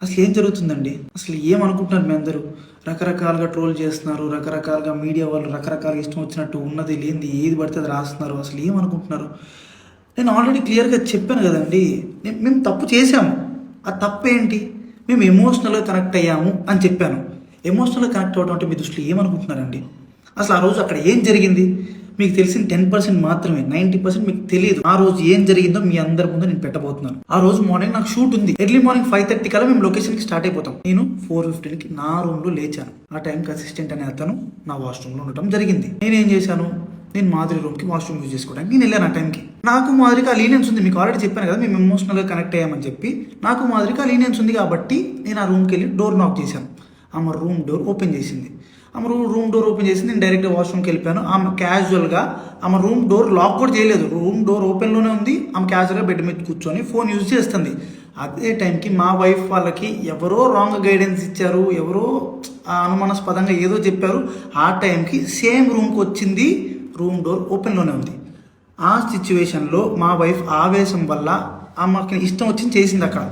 అసలు ఏం జరుగుతుందండి? అసలు ఏమనుకుంటున్నారు మీ అందరూ? రకరకాలుగా ట్రోల్ చేస్తున్నారు, రకరకాలుగా మీడియా వాళ్ళు రకరకాలుగా ఇష్టం వచ్చినట్టు ఉన్నది లేనిది ఏది పడితే అది రాస్తున్నారు. అసలు ఏమనుకుంటున్నారు? నేను ఆల్రెడీ క్లియర్‌గా చెప్పాను కదండీ! మేము తప్పు చేశాము. ఆ తప్పేంటి? మేము ఎమోషనల్‌గా కనెక్ట్ అయ్యాము అని చెప్పాను. ఎమోషనల్‌గా కనెక్ట్ అవ్వడం అంటే మీ దృష్టిలో ఏమనుకుంటున్నారండి? అసలు ఆ రోజు అక్కడ ఏం జరిగింది? మీకు తెలిసిన 10% మాత్రమే, 90% మీకు తెలియదు. ఆ రోజు ఏం జరిగిందో మీ అందరి ముందు నేను పెట్టబోతున్నాను. ఆ రోజు మార్నింగ్ నాకు షూట్ ఉంది. ఎర్లీ మార్నింగ్ 5:30 కల్లా మేము లొకేషన్కి స్టార్ట్ అయిపోతాం. నేను 4:15కి నా రూమ్లో లేచాను. ఆ టైంకి అసిస్టెంట్ అనే అతను నా వాష్రూమ్లో ఉండటం జరిగింది. నేనేం చేశాను? నేను మాధురి రూమ్కి వాష్రూమ్ యూజ్ చేసుకోవడానికి నేను వెళ్ళాను. ఆ టైంకి నాకు మాధురికి ఆ లీనియన్స్ ఉంది. మీకు ఆల్రెడీ చెప్పాను కదా, మేము ఎమోషనల్గా కనెక్ట్ అయ్యామని చెప్పి. నాకు మాధురికి ఆ లీనియన్స్ ఉంది కాబట్టి నేను ఆ రూమ్కి వెళ్ళి డోర్ నాక్ చేశాను. ఆమె రూమ్ డోర్ ఓపెన్ చేసింది. ఆమె రూమ్ డోర్ ఓపెన్ చేసి నేను డైరెక్ట్గా వాష్రూమ్కి వెళ్ళిపోయాను. ఆమె క్యాజువల్గా ఆమె రూమ్ డోర్ లాక్ కూడా చేయలేదు. రూమ్ డోర్ ఓపెన్లోనే ఉంది. ఆమె క్యాజువల్గా బెడ్ మీద కూర్చొని ఫోన్ యూజ్ చేస్తుంది. అదే టైంకి మా వైఫ్ వాళ్ళకి ఎవరో రాంగ్ గైడెన్స్ ఇచ్చారు, ఎవరో అనుమానాస్పదంగా ఏదో చెప్పారు. ఆ టైంకి సేమ్ రూమ్కి వచ్చింది. రూమ్ డోర్ ఓపెన్లోనే ఉంది. ఆ సిచ్యువేషన్లో మా వైఫ్ ఆవేశం వల్ల ఆమెకి ఇష్టం వచ్చింది చేసింది. అక్కడ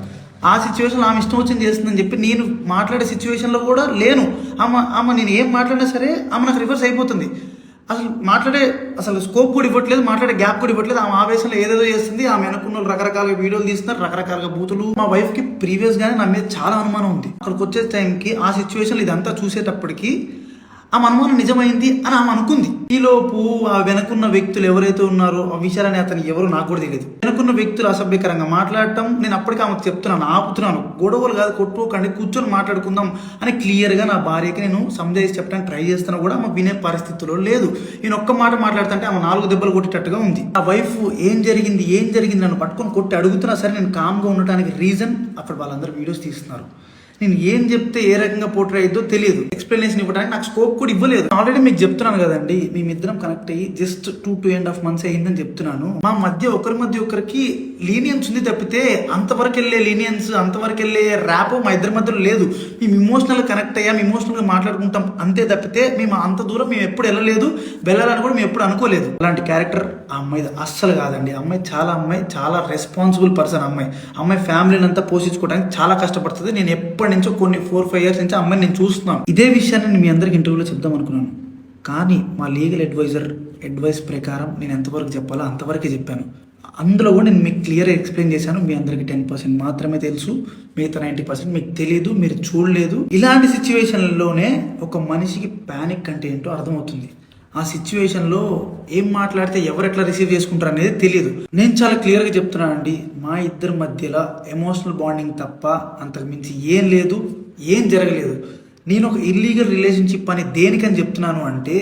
ఆ సిచ్యువేషన్లో ఆమె ఇష్టం వచ్చింది చేస్తుందని చెప్పి నేను మాట్లాడే సిచ్యువేషన్లో కూడా లేను. ఆమె నేను ఏం మాట్లాడినా సరే ఆమె నాకు రివర్స్ అయిపోతుంది. అసలు స్కోప్ కూడా ఇవ్వట్లేదు, మాట్లాడే గ్యాప్ కూడా ఇవ్వట్లేదు. ఆమె ఆవేశంలో ఏదేదో చేస్తుంది. ఆమె వెనుకున్న రకరకాల వీడియోలు తీస్తున్నారు, రకరకాల బూతులు. మా వైఫ్కి ప్రీవియస్గానే నా మీద చాలా అనుమానం ఉంది. అక్కడికి వచ్చే టైంకి ఆ సిచ్యువేషన్లో ఇదంతా చూసేటప్పటికి ఆమె అనుమానం నిజమైంది అని ఆమె అనుకుంది. ఈలోపు ఆ వెనుకున్న వ్యక్తులు ఎవరైతే ఉన్నారో ఆ విషయాలని అతను ఎవరు నాకు కూడా తెలియదు. వెనుకున్న వ్యక్తులు అసభ్యకరంగా మాట్లాడటం నేను అప్పటికే ఆమెకు చెప్తున్నాను, ఆపుతున్నాను. గొడవలు కాదు, కొట్టుకోకండి, కూర్చొని మాట్లాడుకుందాం అని క్లియర్గా నా భార్యకి నేను సంజాయిషి చెప్పడానికి ట్రై చేస్తున్నా కూడా ఆమె వినే పరిస్థితిలో లేదు. నేను ఒక్క మాట మాట్లాడుతుంటే ఆమె 4 దెబ్బలు కొట్టేటట్టుగా ఉంది. ఆ వైఫ్ ఏం జరిగింది నన్ను పట్టుకొని కొట్టి అడుగుతున్నా సరే నేను కామ్గా ఉండటానికి రీజన్ అక్కడ వాళ్ళందరూ వీడియోస్ తీస్తున్నారు. నేను ఏం చెప్తే ఏ రకంగా పోర్ట్రే అయ్యిద్దో తెలియదు. ఎక్స్ప్లెనేషన్ ఇవ్వడానికి నాకు స్కోప్ కూడా ఇవ్వలేదు. ఆల్రెడీ మీకు చెప్తున్నాను కదండి, మేమిద్దరం కనెక్ట్ అయ్యి జస్ట్ 2.5 months అయ్యిందని చెప్తున్నాను. మా మధ్య ఒకరికి లీనియన్స్ ఉంది తప్పితే అంతవరకు వెళ్ళే లీనియన్స్, అంతవరకు వెళ్ళే ర్యాప్ మా ఇద్దరి మధ్యలో లేదు. మేము ఇమోషనల్గా కనెక్ట్ అయ్యాం, ఇమోషనల్గా మాట్లాడుకుంటాం అంతే తప్పితే మేము అంత దూరం మేము ఎప్పుడు వెళ్ళలేదు, వెళ్ళాలని కూడా మేము ఎప్పుడు అనుకోలేదు. అలాంటి క్యారెక్టర్ ఆ అమ్మాయిది అస్సలు కాదండి. అమ్మాయి చాలా రెస్పాన్సిబుల్ పర్సన్. అమ్మాయి ఫ్యామిలీని అంతా పోషించుకోవడానికి చాలా కష్టపడుతుంది. నేను ఎప్పటి నుంచో కొన్ని 4-5 years నుంచి అమ్మాయిని నేను చూస్తున్నాను. ఇదే విషయాన్ని నేను మీ అందరికి ఇంటర్వ్యూలో చెప్దాం అనుకున్నాను. కానీ మా లీగల్ అడ్వైస్ ప్రకారం నేను ఎంతవరకు చెప్పాలో అంతవరకే చెప్పాను. అందులో కూడా నేను మీకు క్లియర్గా ఎక్స్ప్లెయిన్ చేశాను. మీ అందరికి 10% మాత్రమే తెలుసు, మిగతా 90% మీకు తెలియదు, మీరు చూడలేదు. ఇలాంటి సిచ్యువేషన్లోనే ఒక మనిషికి ప్యానిక్ అంటే ఏంటో అర్థమవుతుంది. ఆ సిచ్యువేషన్లో ఏం మాట్లాడితే ఎవరు ఎట్లా రిసీవ్ చేసుకుంటారు అనేది తెలియదు. నేను చాలా క్లియర్గా చెప్తున్నానండి, మా ఇద్దరి మధ్యలో ఎమోషనల్ బాండింగ్ తప్ప అంతకు మించి ఏం లేదు, ఏం జరగలేదు. నేను ఒక ఇల్లీగల్ రిలేషన్షిప్ అని దేనికని చెప్తున్నాను అంటే,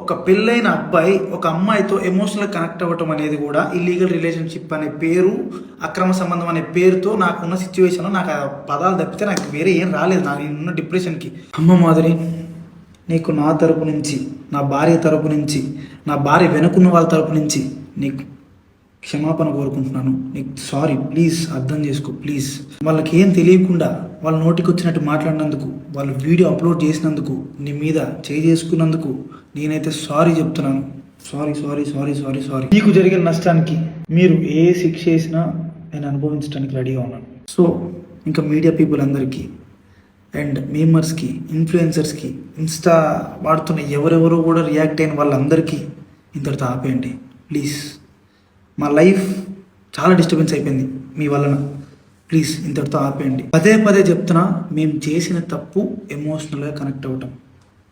ఒక పెళ్ళైన అబ్బాయి ఒక అమ్మాయితో ఎమోషనల్ కనెక్ట్ అవ్వటం అనేది కూడా ఇల్లీగల్ రిలేషన్షిప్ అనే పేరు, అక్రమ సంబంధం అనే పేరుతో నాకున్న సిచ్యువేషన్లో నాకు ఆ పదాలు తప్పితే నాకు వేరే ఏం రాలేదు. నాకు నేనున్న డిప్రెషన్కి. అమ్మ మాధురి, నీకు నా తరపు నుంచి, నా భార్య తరపు నుంచి, నా భార్య వెనుకున్న వాళ్ళ తరపు నుంచి నీకు క్షమాపణ కోరుకుంటున్నాను. నీకు సారీ, ప్లీజ్ అర్థం చేసుకో, ప్లీజ్. వాళ్ళకి ఏం తెలియకుండా వాళ్ళ నోటికి వచ్చినట్టు మాట్లాడినందుకు, వాళ్ళు వీడియో అప్లోడ్ చేసినందుకు, నీ మీద చేసుకున్నందుకు నేనైతే సారీ చెప్తున్నాను. సారీ. మీకు జరిగిన నష్టానికి మీరు ఏ శిక్ష వేసినా నేను అనుభవించడానికి రెడీగా ఉన్నాను. సో ఇంకా మీడియా పీపుల్ అందరికీ అండ్ మీమర్స్కి, ఇన్ఫ్లుయెన్సర్స్కి, ఇన్స్టా వాడుతున్న ఎవరెవరో కూడా రియాక్ట్ అయిన వాళ్ళందరికీ ఇంతటితో ఆపేయండి ప్లీజ్. మా లైఫ్ చాలా డిస్టర్బెన్స్ అయిపోయింది మీ వలన. ప్లీజ్ ఇంతటితో ఆపేయండి. పదే చెప్తున్నా, మేము చేసిన తప్పు ఎమోషనల్గా కనెక్ట్ అవ్వటం.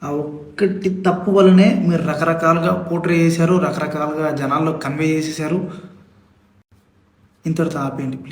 ఆ ఒక్కటి తప్పు వల్లనే మీరు రకరకాలుగా పోర్ట్రే చేశారు, రకరకాలుగా జనాల్లో కన్వే చేసేసారు. ఇంతటితో ఆపేయండి ప్లీజ్.